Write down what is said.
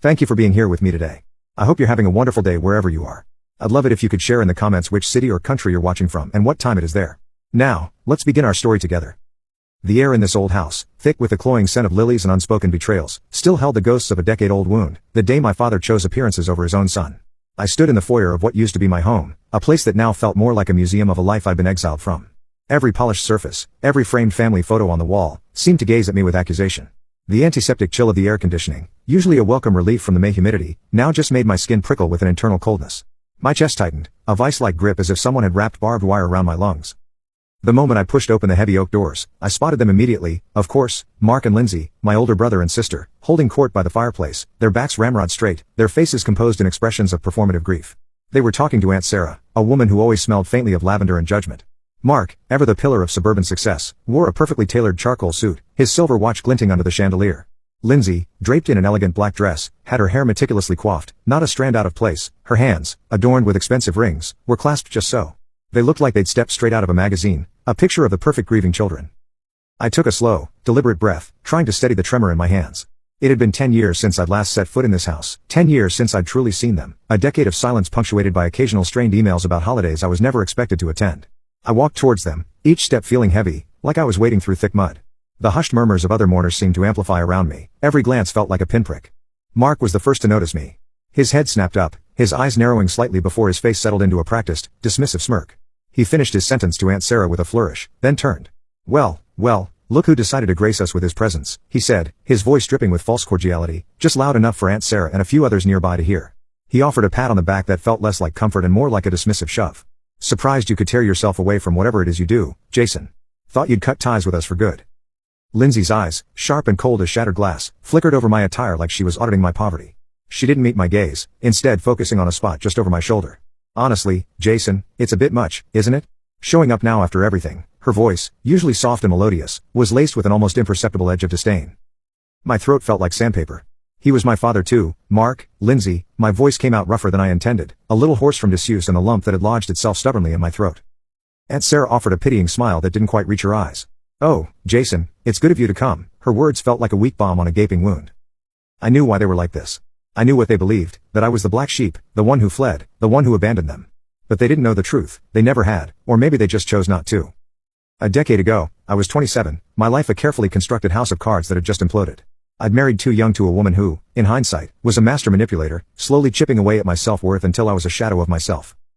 Thank you for being here with me today. I hope you're having a wonderful day wherever you are. I'd love it if you could share in the comments which city or country you're watching from and what time it is there. Now, let's begin our story together. The air in this old house, thick with the cloying scent of lilies and unspoken betrayals, still held the ghosts of a decade-old wound, the day my father chose appearances over his own son. I stood in the foyer of what used to be my home, a place that now felt more like a museum of a life I'd been exiled from. Every polished surface, every framed family photo on the wall, seemed to gaze at me with accusation. The antiseptic chill of the air conditioning, usually a welcome relief from the May humidity, now just made my skin prickle with an internal coldness. My chest tightened, a vice-like grip as if someone had wrapped barbed wire around my lungs. The moment I pushed open the heavy oak doors, I spotted them immediately, of course, Mark and Lindsay, my older brother and sister, holding court by the fireplace, their backs ramrod straight, their faces composed in expressions of performative grief. They were talking to Aunt Sarah, a woman who always smelled faintly of lavender and judgment. Mark, ever the pillar of suburban success, wore a perfectly tailored charcoal suit, his silver watch glinting under the chandelier. Lindsay, draped in an elegant black dress, had her hair meticulously coiffed, not a strand out of place, her hands, adorned with expensive rings, were clasped just so. They looked like they'd stepped straight out of a magazine, a picture of the perfect grieving children. I took a slow, deliberate breath, trying to steady the tremor in my hands. It had been 10 years since I'd last set foot in this house, 10 years since I'd truly seen them, a decade of silence punctuated by occasional strained emails about holidays I was never expected to attend. I walked towards them, each step feeling heavy, like I was wading through thick mud. The hushed murmurs of other mourners seemed to amplify around me, every glance felt like a pinprick. Mark was the first to notice me. His head snapped up, his eyes narrowing slightly before his face settled into a practiced, dismissive smirk. He finished his sentence to Aunt Sarah with a flourish, then turned. Well, look who decided to grace us with his presence, he said, his voice dripping with false cordiality, just loud enough for Aunt Sarah and a few others nearby to hear. He offered a pat on the back that felt less like comfort and more like a dismissive shove. Surprised you could tear yourself away from whatever it is you do, Jason. Thought you'd cut ties with us for good. Lindsay's eyes, sharp and cold as shattered glass, flickered over my attire like she was auditing my poverty. She didn't meet my gaze, instead focusing on a spot just over my shoulder. Honestly, Jason, it's a bit much, isn't it? Showing up now after everything, her voice, usually soft and melodious, was laced with an almost imperceptible edge of disdain. My throat felt like sandpaper. He was my father too, Mark, Lindsay. My voice came out rougher than I intended, a little hoarse from disuse and the lump that had lodged itself stubbornly in my throat. Aunt Sarah offered a pitying smile that didn't quite reach her eyes. Oh, Jason, it's good of you to come. Her words felt like a weak balm on a gaping wound. I knew why they were like this. I knew what they believed, that I was the black sheep, the one who fled, the one who abandoned them. But they didn't know the truth, they never had, or maybe they just chose not to. A decade ago, I was 27, my life a carefully constructed house of cards that had just imploded. I'd married too young to a woman who, in hindsight, was a master manipulator, slowly chipping away at my self-worth until I was a shadow of myself.